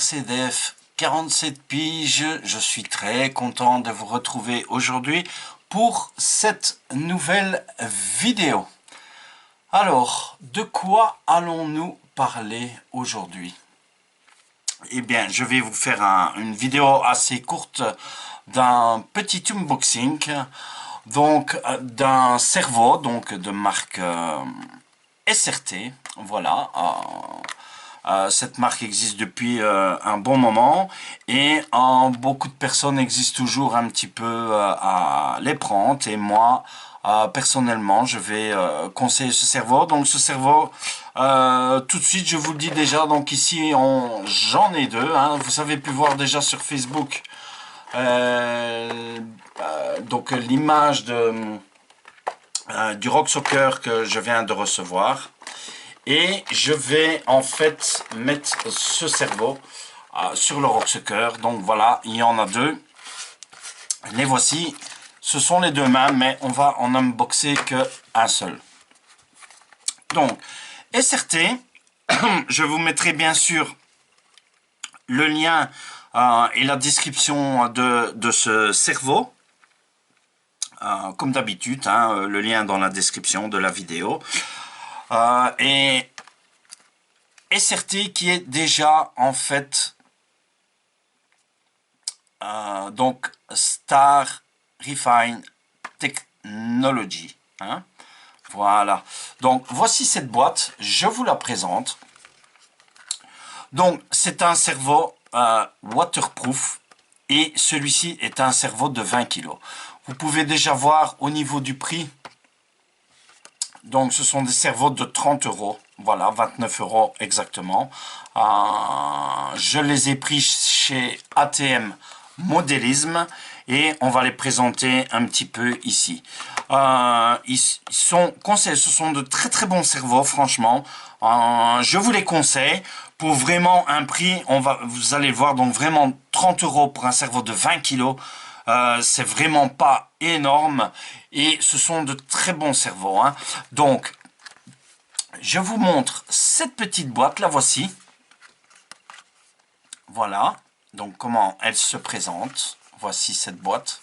RCDF 47 piges, je suis très content de vous retrouver aujourd'hui pour cette nouvelle vidéo. Alors, de quoi allons-nous parler aujourd'hui? Eh bien, je vais vous faire une vidéo assez courte d'un petit unboxing, donc d'un cerveau, donc de marque SRT, voilà. Cette marque existe depuis un bon moment et beaucoup de personnes existent toujours un petit peu à les prendre, et moi personnellement je vais conseiller ce cerveau. Donc ce cerveau, tout de suite je vous le dis déjà, donc ici j'en ai deux, hein. Vous avez pu voir déjà sur Facebook donc l'image du Rock Soccer que je viens de recevoir. Et je vais en fait mettre ce cerveau sur le Rock Soccer. Donc voilà, il y en a deux. Les voici. Ce sont les deux mêmes, mais on va en unboxer qu'un seul. Donc, SRT, je vous mettrai bien sûr le lien et la description de ce cerveau. Comme d'habitude, hein, le lien dans la description de la vidéo. Et SRT qui est déjà en fait donc Star Refine Technology, hein. Voilà, donc voici cette boîte, je vous la présente. Donc c'est un cerveau waterproof et celui-ci est un cerveau de 20 kg. Vous pouvez déjà voir au niveau du prix. Donc ce sont des cerveaux de 30 €, voilà, 29 € exactement. Je les ai pris chez ATM Modélisme et on va les présenter un petit peu ici. Ils sont conseillés, ce sont de très très bons cerveaux, franchement. Je vous les conseille pour vraiment un prix, vous allez le voir, donc vraiment 30 € pour un cerveau de 20 kg. C'est vraiment pas énorme et ce sont de très bons cerveaux, hein. Donc je vous montre cette petite boîte, la voici. Voilà, donc comment elle se présente. Voici cette boîte,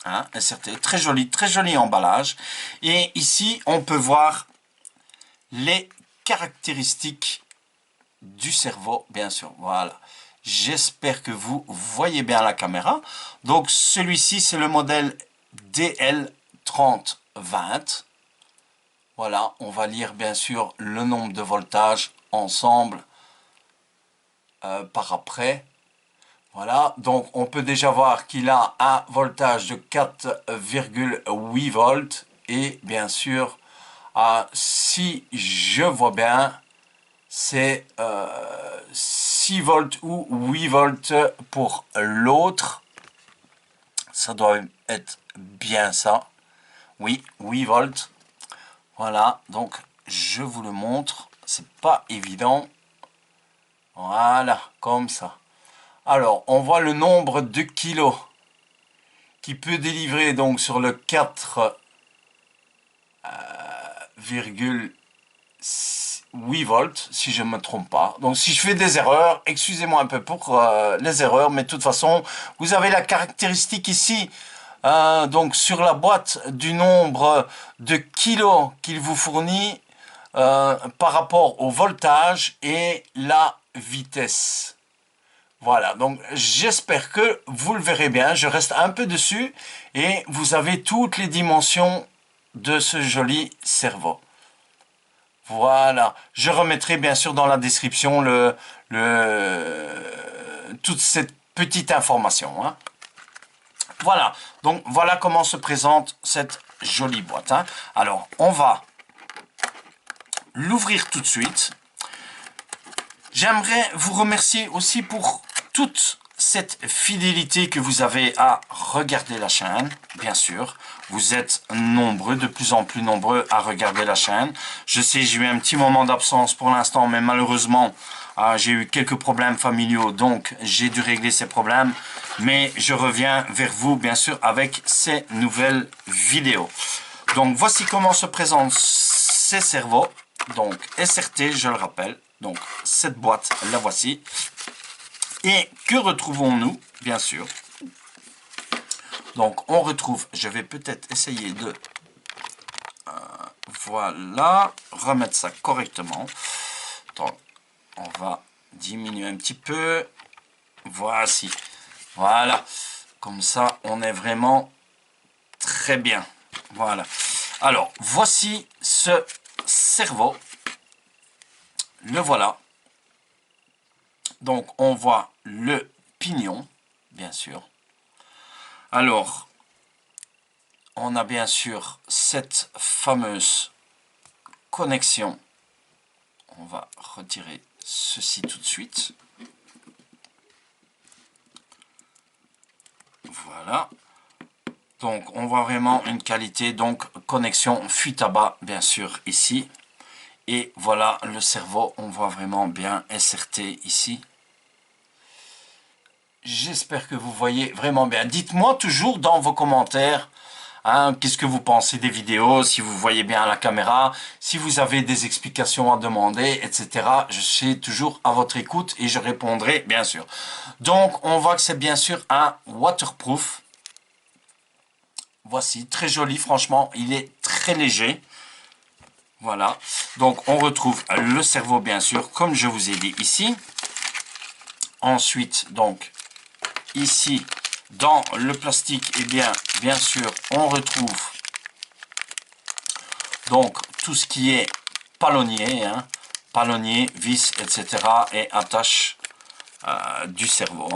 hein, SRT, très joli emballage. Et ici on peut voir les caractéristiques du cerveau, bien sûr. Voilà, j'espère que vous voyez bien la caméra. Donc celui-ci c'est le modèle DL3020. Voilà, on va lire bien sûr le nombre de voltages ensemble par après. Voilà, donc on peut déjà voir qu'il a un voltage de 4,8 volts et bien sûr, si je vois bien, c'est 6 volts ou 8 volts pour l'autre. Ça doit être bien ça. Oui, 8 volts. Voilà, donc je vous le montre. C'est pas évident. Voilà, comme ça. Alors, on voit le nombre de kilos qui peut délivrer donc sur le 4,8 volts, si je ne me trompe pas. Donc, si je fais des erreurs, excusez-moi un peu pour les erreurs, mais de toute façon, vous avez la caractéristique ici, donc sur la boîte, du nombre de kilos qu'il vous fournit par rapport au voltage et la vitesse. Voilà, donc j'espère que vous le verrez bien. Je reste un peu dessus et vous avez toutes les dimensions de ce joli cerveau. Voilà, je remettrai bien sûr dans la description toute cette petite information, hein. Voilà, donc voilà comment se présente cette jolie boîte, hein. Alors, on va l'ouvrir tout de suite. J'aimerais vous remercier aussi pour toute cette fidélité que vous avez à regarder la chaîne, bien sûr. Vous êtes nombreux, de plus en plus nombreux à regarder la chaîne. Je sais, j'ai eu un petit moment d'absence pour l'instant, mais malheureusement, j'ai eu quelques problèmes familiaux, donc j'ai dû régler ces problèmes. Mais je reviens vers vous, bien sûr, avec ces nouvelles vidéos. Donc, voici comment se présentent ces cerveaux. Donc, SRT, je le rappelle. Donc, cette boîte, la voici. Et que retrouvons-nous? Bien sûr. Donc, on retrouve, je vais peut-être essayer de, voilà, remettre ça correctement. Donc, on va diminuer un petit peu. Voici. Voilà. Comme ça, on est vraiment très bien. Voilà. Alors, voici ce cerveau. Le voilà. Donc, on voit le pignon, bien sûr. Alors, on a bien sûr cette fameuse connexion. On va retirer ceci tout de suite. Voilà. Donc, on voit vraiment une qualité. Donc, connexion fuite à bas, bien sûr, ici. Et voilà le cerveau. On voit vraiment bien SRT ici. J'espère que vous voyez vraiment bien. Dites-moi toujours dans vos commentaires qu'est-ce que vous pensez des vidéos, si vous voyez bien à la caméra, si vous avez des explications à demander, etc. Je suis toujours à votre écoute et je répondrai bien sûr. Donc, on voit que c'est bien sûr un waterproof. Voici, très joli, franchement, il est très léger. Voilà, donc on retrouve le cerveau bien sûr, comme je vous ai dit ici. Ensuite, donc, ici, dans le plastique, eh bien sûr, on retrouve donc tout ce qui est palonnier, palonnier, vis, etc. et attache du cerveau.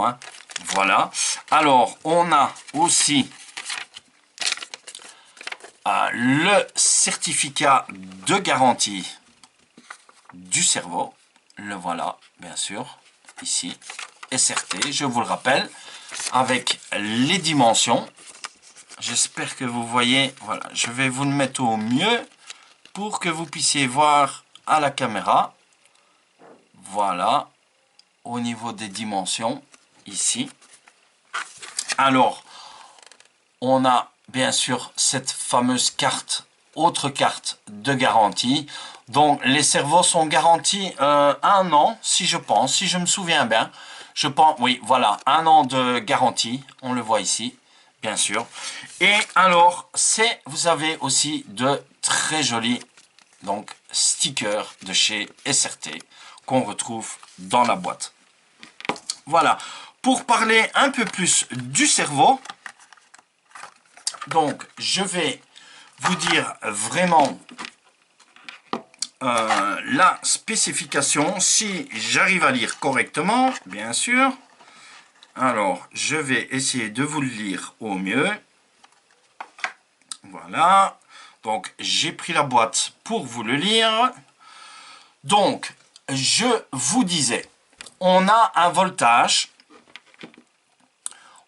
Voilà. Alors, on a aussi le certificat de garantie du cerveau. Le voilà, bien sûr, ici. SRT, je vous le rappelle, avec les dimensions. J'espère que vous voyez. Voilà, je vais vous le mettre au mieux pour que vous puissiez voir à la caméra. Voilà, au niveau des dimensions, ici. Alors, on a bien sûr cette fameuse carte, autre carte de garantie. Donc, les cerveaux sont garantis 1 an, si je me souviens bien. Je pense, oui, voilà, 1 an de garantie, on le voit ici, bien sûr. Et alors, vous avez aussi de très jolis donc, stickers de chez SRT qu'on retrouve dans la boîte. Voilà, pour parler un peu plus du cerveau, donc je vais vous dire vraiment la spécification, si j'arrive à lire correctement, bien sûr. Alors, je vais essayer de vous le lire au mieux. Voilà. Donc, j'ai pris la boîte pour vous le lire. Donc, je vous disais, on a un voltage.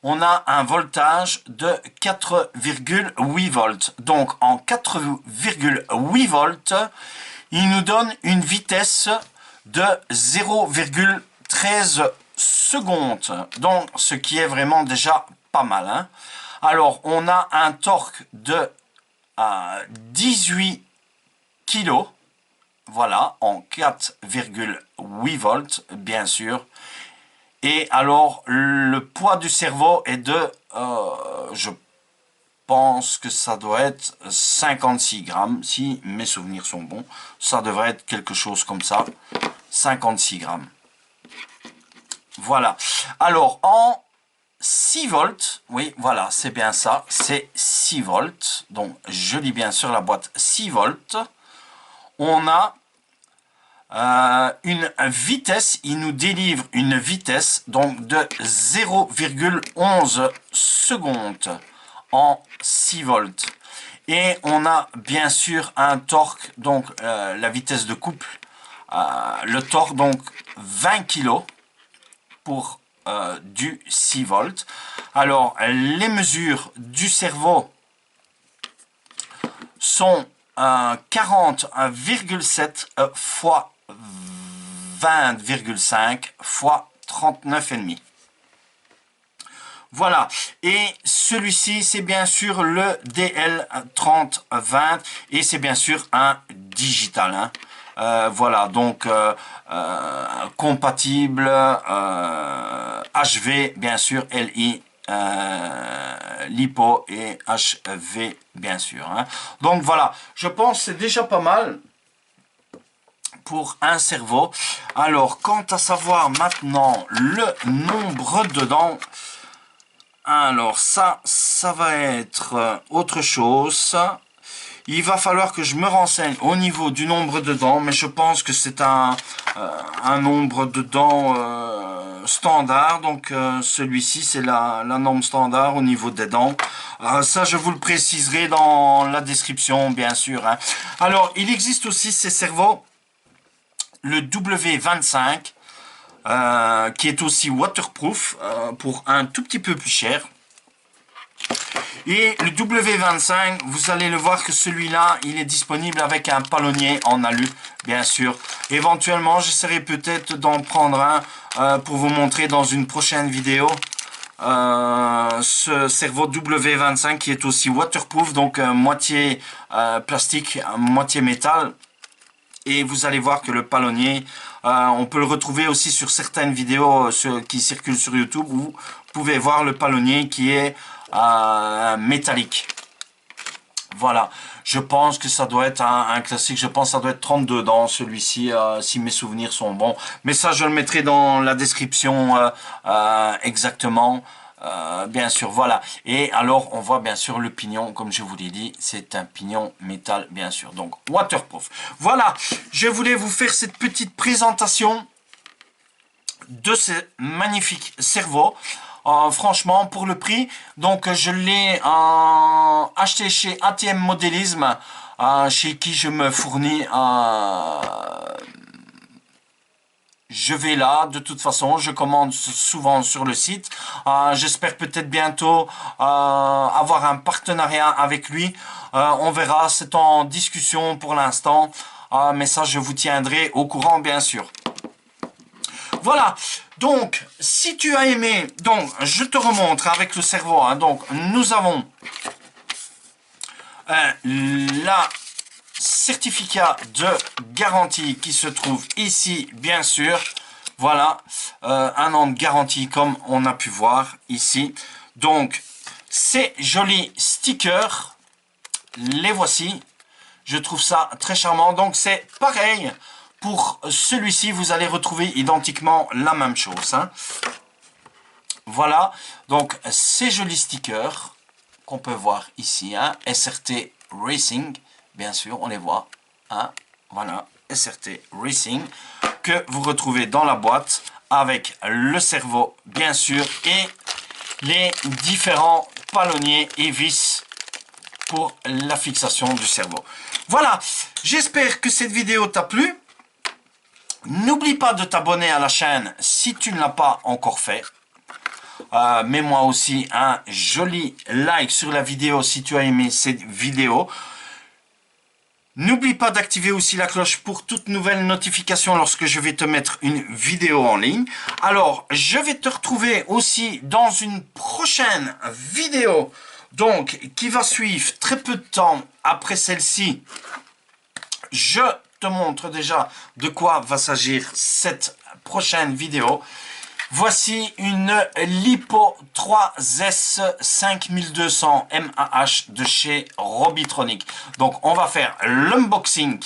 On a un voltage de 4,8 volts. Donc, en 4,8 volts, il nous donne une vitesse de 0,13 secondes. Donc, ce qui est vraiment déjà pas mal. Alors, on a un torque de 18 kg. Voilà, en 4,8 volts, bien sûr. Et alors, le poids du cerveau est de, je pense que ça doit être 56 grammes, si mes souvenirs sont bons. Ça devrait être quelque chose comme ça, 56 grammes. Voilà. Alors, en 6 volts, oui, voilà, c'est bien ça, c'est 6 volts. Donc, je lis bien sur la boîte 6 volts. On a une vitesse, il nous délivre une vitesse donc de 0,11 secondes en 6 volts. Et on a bien sûr un torque, donc la vitesse de couple, le torque donc 20 kg pour du 6 volts. Alors les mesures du cerveau sont 40,7 fois 20,5 fois 39,5. Voilà, et celui-ci c'est bien sûr le DL3020 et c'est bien sûr un digital. Voilà, donc compatible HV, bien sûr, LI, lipo et HV, bien sûr. Hein. Donc voilà, je pense que c'est déjà pas mal pour un cerveau. Alors, quant à savoir maintenant le nombre de dents, alors ça va être autre chose. Il va falloir que je me renseigne au niveau du nombre de dents, mais je pense que c'est un nombre de dents standard. Donc celui-ci, c'est la norme standard au niveau des dents. Ça, je vous le préciserai dans la description, bien sûr. Hein. Alors, il existe aussi ces cerveaux, le W25, qui est aussi waterproof, pour un tout petit peu plus cher. Et le W25, vous allez le voir que celui-là, il est disponible avec un palonnier en alu, bien sûr. Éventuellement, j'essaierai peut-être d'en prendre un pour vous montrer dans une prochaine vidéo. Ce cerveau W25 qui est aussi waterproof, donc moitié plastique, moitié métal. Et vous allez voir que le palonnier, on peut le retrouver aussi sur certaines vidéos qui circulent sur YouTube, où vous pouvez voir le palonnier qui est métallique. Voilà, je pense que ça doit être un classique, je pense que ça doit être 32 dents celui-ci, si mes souvenirs sont bons. Mais ça, je le mettrai dans la description exactement. Bien sûr, voilà. Et alors, on voit bien sûr le pignon, comme je vous l'ai dit, c'est un pignon métal, bien sûr. Donc, waterproof. Voilà, je voulais vous faire cette petite présentation de ces magnifiques cerveaux. Franchement, pour le prix, donc je l'ai acheté chez ATM Modélisme, chez qui je me fournis. Je vais là, de toute façon, je commande souvent sur le site. J'espère peut-être bientôt avoir un partenariat avec lui. On verra, c'est en discussion pour l'instant. Mais ça, je vous tiendrai au courant, bien sûr. Voilà, donc, si tu as aimé, donc, je te remontre avec le cerveau. Hein, donc, nous avons la certificat de garantie qui se trouve ici, bien sûr. Voilà, 1 an de garantie comme on a pu voir ici. Donc, ces jolis stickers, les voici. Je trouve ça très charmant. Donc, c'est pareil. Pour celui-ci, vous allez retrouver identiquement la même chose. Hein. Voilà, donc ces jolis stickers qu'on peut voir ici. Hein. SRT Racing. Bien sûr, on les voit. Hein, voilà, SRT Racing, que vous retrouvez dans la boîte avec le cerveau, bien sûr, et les différents palonniers et vis pour la fixation du cerveau. Voilà, j'espère que cette vidéo t'a plu. N'oublie pas de t'abonner à la chaîne si tu ne l'as pas encore fait. Mets-moi aussi un joli like sur la vidéo si tu as aimé cette vidéo. N'oublie pas d'activer aussi la cloche pour toute nouvelle notification lorsque je vais te mettre une vidéo en ligne. Alors, je vais te retrouver aussi dans une prochaine vidéo, donc qui va suivre très peu de temps après celle-ci. Je te montre déjà de quoi va s'agir cette prochaine vidéo. Voici une Lipo 3S 5200 mAh de chez Robitronic. Donc, on va faire l'unboxing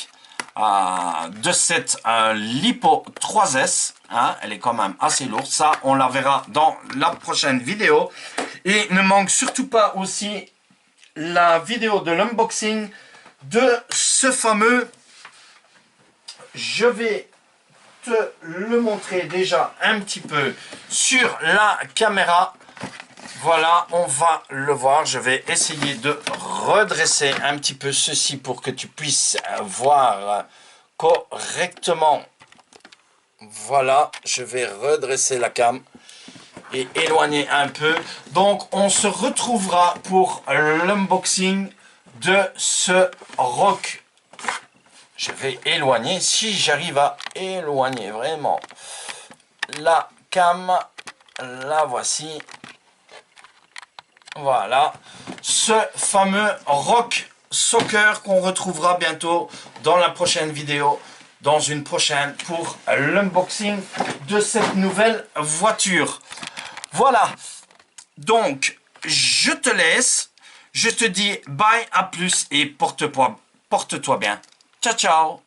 de cette Lipo 3S. Hein, elle est quand même assez lourde. Ça, on la verra dans la prochaine vidéo. Et ne manque surtout pas aussi la vidéo de l'unboxing de ce fameux... Je vais te le montrer déjà un petit peu sur la caméra. Voilà, on va le voir. Je vais essayer de redresser un petit peu ceci pour que tu puisses voir correctement. Voilà, je vais redresser la cam et éloigner un peu. Donc, on se retrouvera pour l'unboxing de ce rock. Je vais éloigner, si j'arrive à éloigner vraiment la cam, la voici. Voilà, ce fameux Rock Soccer qu'on retrouvera bientôt dans la prochaine vidéo, dans une prochaine pour l'unboxing de cette nouvelle voiture. Voilà. Donc, je te laisse. Je te dis bye, à plus et porte-toi bien. Ciao, ciao.